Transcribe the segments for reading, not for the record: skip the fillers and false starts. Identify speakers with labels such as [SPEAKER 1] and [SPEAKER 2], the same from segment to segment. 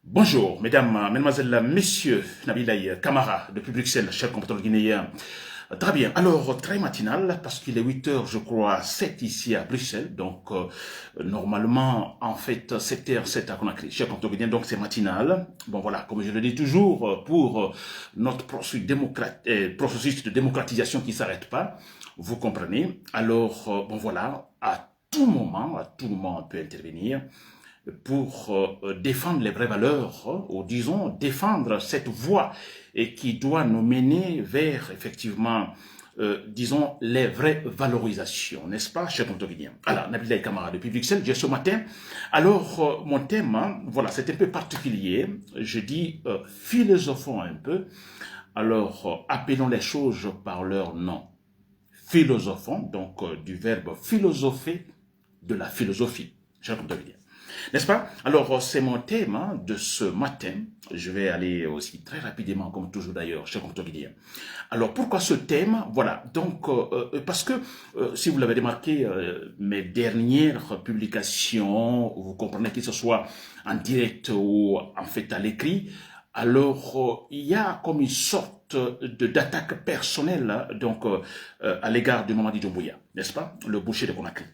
[SPEAKER 1] Bonjour, mesdames, mesdemoiselles, messieurs, Nabilaï Camara, depuis Bruxelles, chef compétent guinéen. Très bien, alors très matinal, parce qu'il est 8 heures, je crois, 7 ici à Bruxelles, donc normalement, en fait, 7 heures, 7 à Conakry, chef compétent guinéen, donc c'est matinal. Bon voilà, comme je le dis toujours, pour notre processus de démocratisation qui ne s'arrête pas, vous comprenez. Alors, bon voilà, à tout moment, on peut intervenir pour défendre les vraies valeurs, ou disons défendre cette voie et qui doit nous mener vers effectivement, disons, les vraies valorisations, n'est-ce pas, cher Montoguidien? Alors, Nabila Kamara depuis Bruxelles, j'ai ce matin. Alors, mon thème, hein, voilà, c'est un peu particulier. Je dis philosophons un peu. Alors, appelons les choses par leur nom. Philosophons, donc du verbe philosopher, de la philosophie, cher Montoguidien. N'est-ce pas? Alors, c'est mon thème hein, de ce matin. Je vais aller aussi très rapidement, comme toujours d'ailleurs, chez Comptoguidien. Alors, pourquoi ce thème? Voilà, donc, parce que, si vous l'avez remarqué, mes dernières publications, vous comprenez que ce soit en direct ou en fait à l'écrit, alors il y a comme une sorte d'attaque personnelle hein, donc à l'égard de Mamadi Doumbouya, n'est-ce pas? Le boucher de Conakry.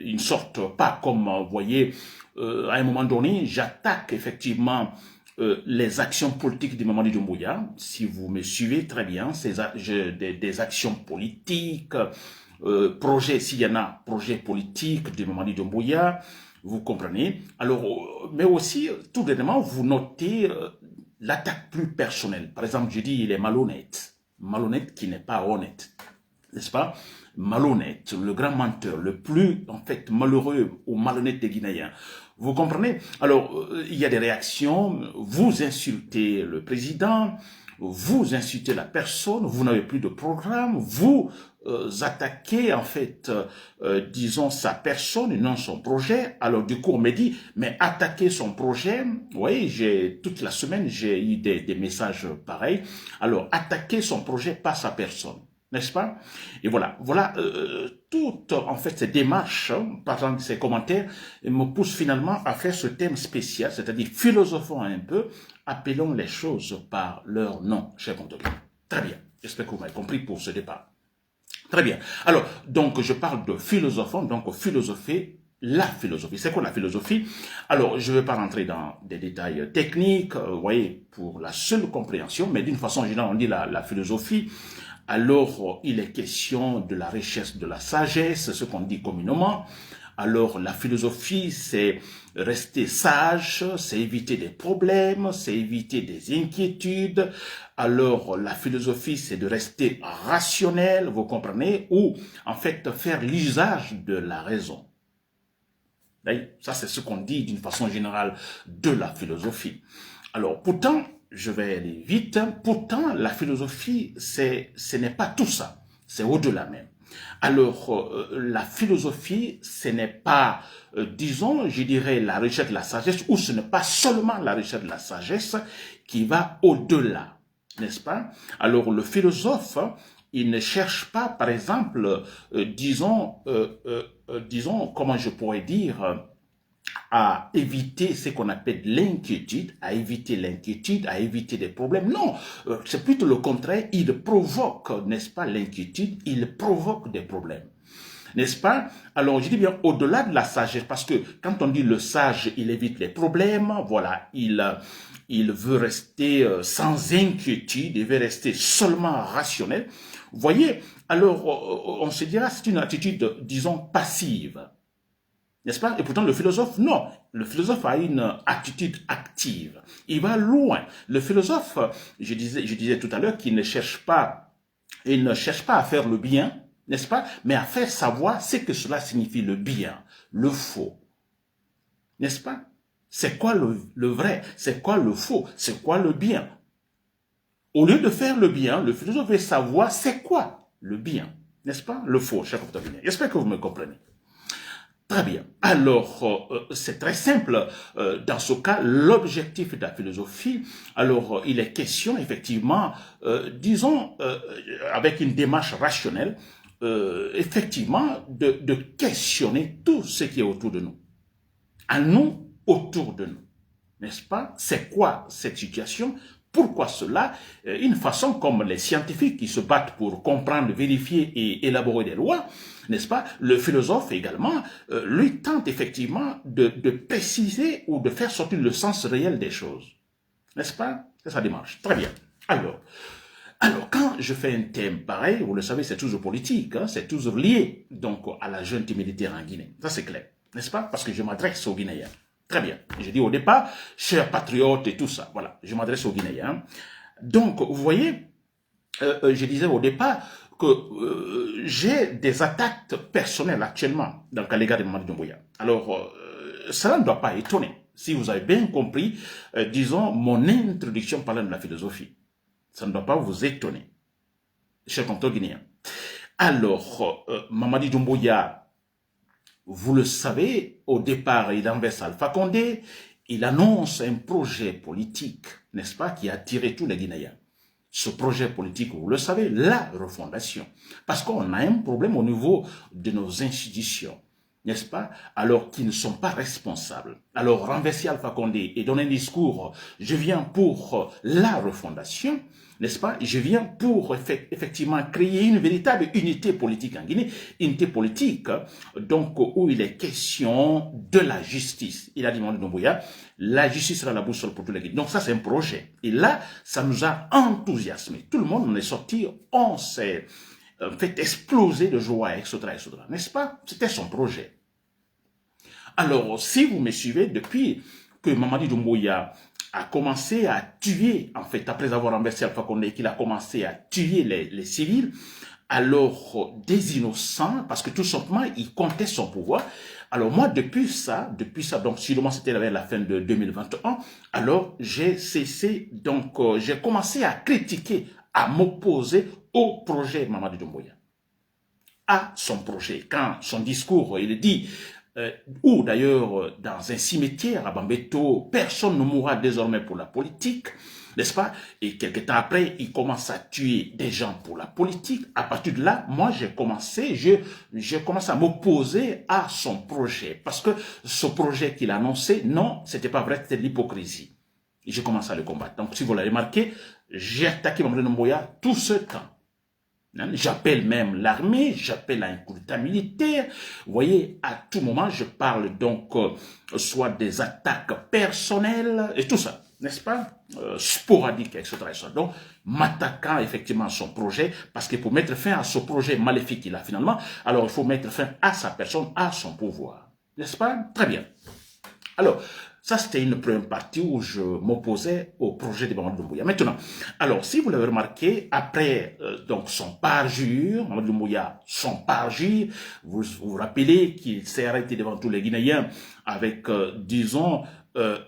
[SPEAKER 1] Une sorte, pas comme, vous voyez, à un moment donné, j'attaque effectivement les actions politiques de Mamadi Doumbouya. Si vous me suivez très bien, des actions politiques, projets, s'il y en a, projets politiques de Mamadi Doumbouya, vous comprenez. Alors, mais aussi, tout dernièrement, vous notez l'attaque plus personnelle. Par exemple, je dis, il est malhonnête. Malhonnête qui n'est pas honnête. N'est-ce pas? Malhonnête, le grand menteur, le plus, en fait, malheureux ou malhonnête des Guinéens. Vous comprenez? Alors, il y a des réactions, vous insultez le président, vous insultez la personne, vous n'avez plus de programme, vous attaquez, en fait, disons, sa personne et non son projet. Alors, du coup, on me dit, mais attaquer son projet, oui, toute la semaine, j'ai eu des messages pareils. Alors, attaquer son projet, pas sa personne. N'est-ce pas? Et voilà, toutes en fait ces démarches, par exemple ces commentaires, me poussent finalement à faire ce thème spécial, c'est-à-dire philosophons un peu, appelons les choses par leur nom, cher contemporain. Très bien, j'espère que vous m'avez compris pour ce départ. Très bien. Alors, donc je parle de philosophons, donc philosopher, la philosophie. C'est quoi la philosophie? Alors, je ne vais pas rentrer dans des détails techniques, vous voyez, pour la seule compréhension, mais d'une façon générale, on dit la philosophie. Alors, il est question de la richesse de la sagesse, ce qu'on dit communément. Alors, la philosophie, c'est rester sage, c'est éviter des problèmes, c'est éviter des inquiétudes. Alors, la philosophie, c'est de rester rationnel, vous comprenez, ou en fait faire l'usage de la raison. Ça, c'est ce qu'on dit d'une façon générale de la philosophie. Alors, pourtant, je vais aller vite, pourtant, la philosophie, ce n'est pas tout ça, c'est au-delà même. Alors, la philosophie, ce n'est pas, disons, je dirais, la recherche de la sagesse, ou ce n'est pas seulement la recherche de la sagesse qui va au-delà, n'est-ce pas? Alors, le philosophe, il ne cherche pas, par exemple, disons, comment je pourrais dire, à éviter ce qu'on appelle l'inquiétude, à éviter l'inquiétude, à éviter des problèmes. Non, c'est plutôt le contraire. Il provoque, n'est-ce pas, l'inquiétude, il provoque des problèmes. N'est-ce pas? Alors, je dis bien au-delà de la sagesse, parce que quand on dit le sage, il évite les problèmes, voilà, il veut rester sans inquiétude, il veut rester seulement rationnel. Vous voyez, alors, on se dira, c'est une attitude, disons, passive. N'est-ce pas? Et pourtant, le philosophe, non. Le philosophe a une attitude active. Il va loin. Le philosophe, je disais tout à l'heure qu'il ne cherche pas, il ne cherche pas à faire le bien, n'est-ce pas? Mais à faire savoir ce que cela signifie le bien, le faux. N'est-ce pas? C'est quoi le vrai? C'est quoi le faux? C'est quoi le bien? Au lieu de faire le bien, le philosophe veut savoir c'est quoi le bien. N'est-ce pas? Le faux, cher Octavien. J'espère que vous me comprenez. Très bien. Alors, c'est très simple. Dans ce cas, l'objectif de la philosophie, alors, il est question, effectivement, disons, avec une démarche rationnelle, effectivement, de questionner tout ce qui est autour de nous. À nous, autour de nous. n'est-ce pas? C'est quoi cette situation? Pourquoi cela? Une façon comme les scientifiques qui se battent pour comprendre, vérifier et élaborer des lois, n'est-ce pas? Le philosophe également, lui tente effectivement de préciser ou de faire sortir le sens réel des choses. N'est-ce pas? C'est sa démarche. Très bien. Alors, quand je fais un thème pareil, vous le savez, c'est toujours politique, hein, c'est toujours lié donc à la junte militaire en Guinée. Ça, c'est clair. N'est-ce pas? Parce que je m'adresse aux Guinéens. Très bien. Je dis au départ, chers patriotes et tout ça. Voilà, je m'adresse aux Guinéens. Donc, vous voyez, je disais au départ que j'ai des attaques personnelles actuellement à l'égard de Mamadi Doumbouya. Alors, cela ne doit pas étonner. Si vous avez bien compris, disons, mon introduction parlant de la philosophie. Ça ne doit pas vous étonner, chers compatriotes guinéens. Alors, Mamadi Doumbouya, vous le savez, au départ, il renverse Alpha Condé, il annonce un projet politique, n'est-ce pas, qui a attiré tous les Guinéens. Ce projet politique, vous le savez, la refondation. Parce qu'on a un problème au niveau de nos institutions, n'est-ce pas, alors qu'ils ne sont pas responsables. Alors, renverser Alpha Condé et donner un discours, je viens pour la refondation, n'est-ce pas, je viens pour effectivement créer une véritable unité politique en Guinée, unité politique, donc où il est question de la justice. Il a dit, Mamadi Doumbouya, la justice sera la boussole pour tous les Guinéens. Donc ça, c'est un projet. Et là, ça nous a enthousiasmés. Tout le monde en est sorti, on s'est fait exploser de joie, etc., n'est-ce pas? C'était son projet. Alors, si vous me suivez, depuis que Mamadi Doumbouya a commencé à tuer, en fait, après avoir renversé Alpha Condé, qu'il a commencé à tuer les civils, alors des innocents, parce que tout simplement, il comptait son pouvoir. Alors moi, depuis ça, donc sûrement c'était vers la fin de 2021, alors j'ai cessé, donc j'ai commencé à critiquer, à m'opposer au projet Mamadi Doumbouya, à son projet. Quand son discours, il dit, ou d'ailleurs dans un cimetière à Bambeto, personne ne mourra désormais pour la politique, n'est-ce pas? Et quelques temps après, il commence à tuer des gens pour la politique. À partir de là, moi, j'ai commencé à m'opposer à son projet. Parce que ce projet qu'il a annoncé, non, c'était pas vrai, c'était de l'hypocrisie. Et j'ai commencé à le combattre. Donc, si vous l'avez remarqué, j'ai attaqué Mamadi Doumbouya tout ce temps. J'appelle même l'armée, j'appelle à un coup d'état militaire. Vous voyez, à tout moment, je parle donc soit des attaques personnelles et tout ça, n'est-ce pas? Sporadiques, etc., etc. Donc, m'attaquant effectivement à son projet, parce que pour mettre fin à ce projet maléfique qu'il a finalement, alors il faut mettre fin à sa personne, à son pouvoir. N'est-ce pas? Très bien. Alors, ça, c'était une première partie où je m'opposais au projet de Mamadi Doumbouya. Maintenant, alors, si vous l'avez remarqué, après donc son parjure, Mamadi Doumbouya, son parjure, vous vous rappelez qu'il s'est arrêté devant tous les Guinéens avec, disons,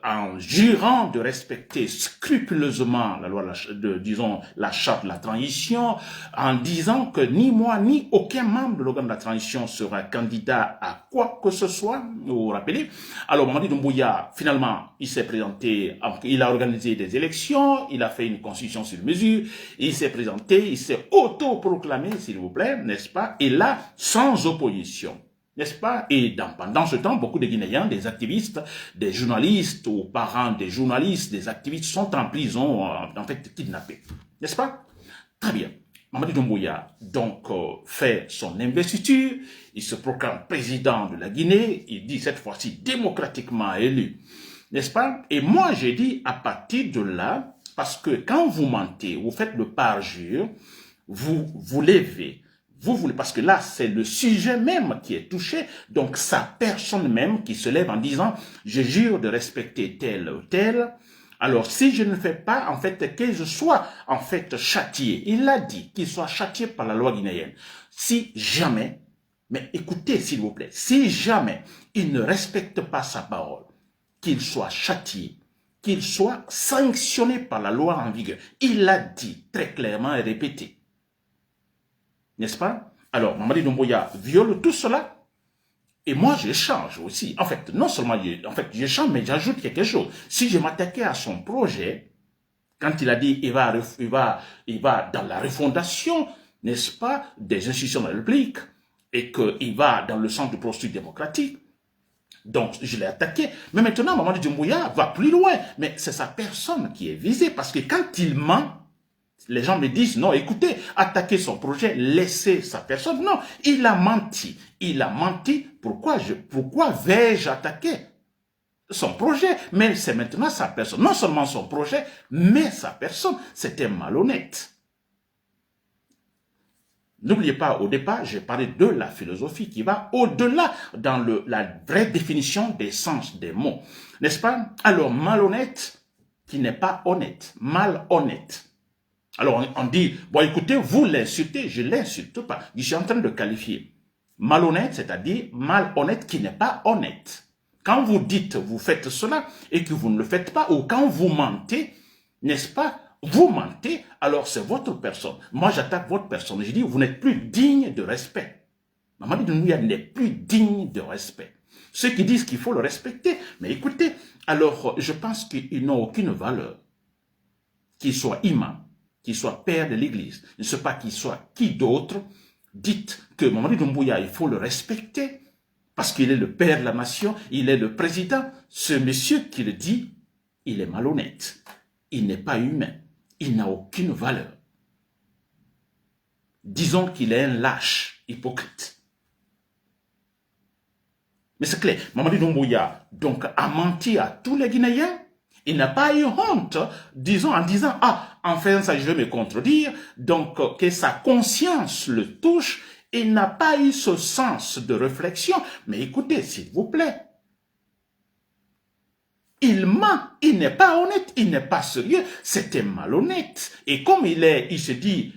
[SPEAKER 1] en jurant de respecter scrupuleusement la loi, disons, la charte de la transition, en disant que ni moi, ni aucun membre de l'organe de la transition sera candidat à quoi que ce soit, vous vous rappelez. Alors, Mamadi Doumbouya, finalement, il s'est présenté, il a organisé des élections, il a fait une constitution sur mesure, il s'est présenté, il s'est auto-proclamé, s'il vous plaît, n'est-ce pas, et là, sans opposition. N'est-ce pas? Et pendant ce temps, beaucoup de Guinéens, des activistes, des journalistes ou parents des journalistes, des activistes sont en prison, en fait kidnappés. N'est-ce pas? Très bien. Mamadi Doumbouya donc fait son investiture, il se proclame président de la Guinée, il dit cette fois-ci démocratiquement élu. N'est-ce pas? Et moi j'ai dit à partir de là, parce que quand vous mentez, vous faites le parjure, vous vous levez. Vous voulez, parce que là, c'est le sujet même qui est touché, donc sa personne même qui se lève en disant, je jure de respecter tel ou tel. Alors, si je ne fais pas, en fait, que je sois, en fait, châtié. Il a dit qu'il soit châtié par la loi guinéenne. Si jamais, mais écoutez, s'il vous plaît, si jamais il ne respecte pas sa parole, qu'il soit châtié, qu'il soit sanctionné par la loi en vigueur. Il l'a dit très clairement et répété. N'est-ce pas? Alors, Mamadi Doumbouya viole tout cela. Et moi, je change aussi. En fait, non seulement je change, mais j'ajoute quelque chose. Si je m'attaquais à son projet, quand il a dit il va dans la refondation, n'est-ce pas, des institutions de la République, et qu'il va dans le sens du processus démocratique, Donc, je l'ai attaqué. Mais maintenant, Mamadi Doumbouya va plus loin. Mais c'est sa personne qui est visée. Parce que quand il ment, les gens me disent, non, écoutez, attaquer son projet, laissez sa personne. Non, il a menti. Il a menti. Pourquoi vais-je attaquer son projet? Mais c'est maintenant sa personne. Non seulement son projet, mais sa personne. C'était malhonnête. N'oubliez pas, au départ, j'ai parlé de la philosophie qui va au-delà dans la vraie définition des sens des mots. N'est-ce pas? Alors, malhonnête qui n'est pas honnête. Malhonnête. Alors, on dit, bon, écoutez, vous l'insultez, je ne l'insulte pas. Je suis en train de qualifier. Malhonnête, c'est-à-dire malhonnête qui n'est pas honnête. Quand vous dites, vous faites cela et que vous ne le faites pas, ou quand vous mentez, n'est-ce pas? Vous mentez, alors c'est votre personne. Moi, j'attaque votre personne. Je dis, vous n'êtes plus digne de respect. Mamadi Doumbouya n'est plus digne de respect. Ceux qui disent qu'il faut le respecter, mais écoutez, alors je pense qu'ils n'ont aucune valeur. Qu'il soit imam, qu'il soit père de l'église, je ne sais pas qu'il soit qui d'autre, dites que Mamadi Doumbouya, il faut le respecter, parce qu'il est le père de la nation, il est le président. Ce monsieur qui le dit, il est malhonnête, il n'est pas humain. Il n'a aucune valeur. Disons qu'il est un lâche, hypocrite. Mais c'est clair, Mamadi Doumbouya donc a menti à tous les Guinéens. Il n'a pas eu honte, disons, en disant, ah, en faisant ça, je vais me contredire, donc que sa conscience le touche. Il n'a pas eu ce sens de réflexion. Mais écoutez, s'il vous plaît, il ment, il n'est pas honnête, il n'est pas sérieux, c'était malhonnête. Et comme il se dit,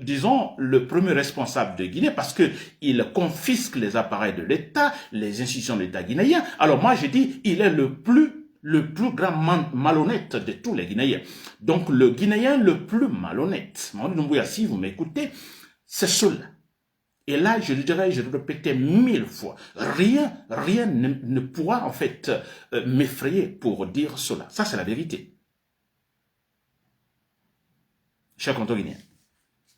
[SPEAKER 1] disons, le premier responsable de Guinée, parce que il confisque les appareils de l'État, les institutions de l'État guinéen, alors moi je dis, il est le plus grand malhonnête de tous les Guinéens. Donc le Guinéen le plus malhonnête, Mamadi Doumbouya, si vous m'écoutez, c'est cela. Et là, je le dirais, je le répétais 1000 fois. Rien ne pourra en fait m'effrayer pour dire cela. Ça, c'est la vérité. Chers contemporains,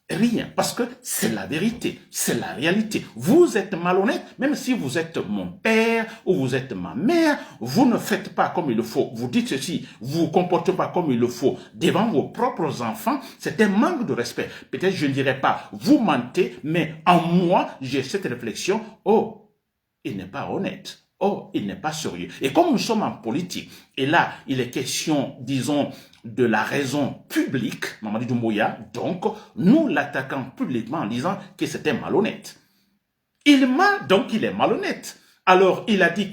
[SPEAKER 1] rien, parce que c'est la vérité, c'est la réalité. Vous êtes malhonnête, même si vous êtes mon père ou vous êtes ma mère, vous ne faites pas comme il le faut. Vous dites ceci, vous vous comportez pas comme il le faut devant vos propres enfants. C'est un manque de respect. Peut-être je ne dirais pas, vous mentez, mais en moi, j'ai cette réflexion, oh, il n'est pas honnête. Oh, il n'est pas sérieux. Et comme nous sommes en politique, et là, il est question, disons, de la raison publique, Mamadi Doumbouya, donc, nous l'attaquons publiquement en disant que c'était malhonnête. Il ment, donc il est malhonnête. Alors, il a dit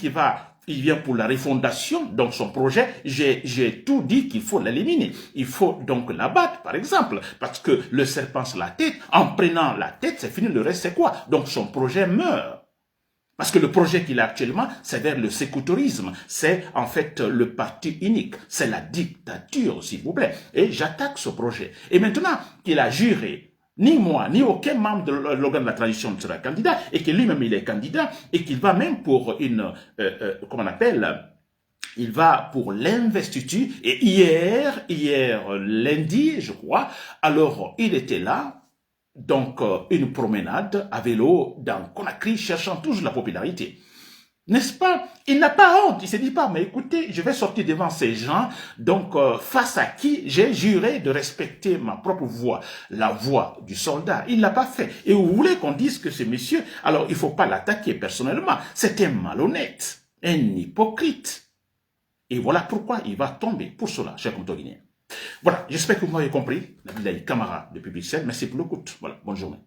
[SPEAKER 1] il vient pour la refondation, donc son projet, j'ai tout dit qu'il faut l'éliminer. Il faut donc l'abattre, par exemple, parce que le serpent sur la tête, en prenant la tête, c'est fini, le reste c'est quoi? Donc son projet meurt. Parce que le projet qu'il a actuellement, c'est vers le sécoutorisme. C'est en fait le parti unique. C'est la dictature, s'il vous plaît. Et j'attaque ce projet. Et maintenant qu'il a juré, ni moi, ni aucun membre de l'organe de la transition ne sera candidat, et que lui-même il est candidat, et qu'il va même pour comment on appelle, il va pour l'investiture. Et hier, lundi, je crois, alors il était là, donc une promenade à vélo dans Conakry, cherchant toujours la popularité. N'est-ce pas? Il n'a pas honte, il se dit pas, mais écoutez, je vais sortir devant ces gens, donc face à qui j'ai juré de respecter ma propre voix, la voix du soldat. Il l'a pas fait. Et vous voulez qu'on dise que ce monsieur, alors il faut pas l'attaquer personnellement, c'est un malhonnête, un hypocrite. Et voilà pourquoi il va tomber pour cela, chers contemporains. Voilà, j'espère que vous m'avez compris. Nabilaye Camara depuis Bruxelles. Merci pour l'écoute. Voilà, bonne journée.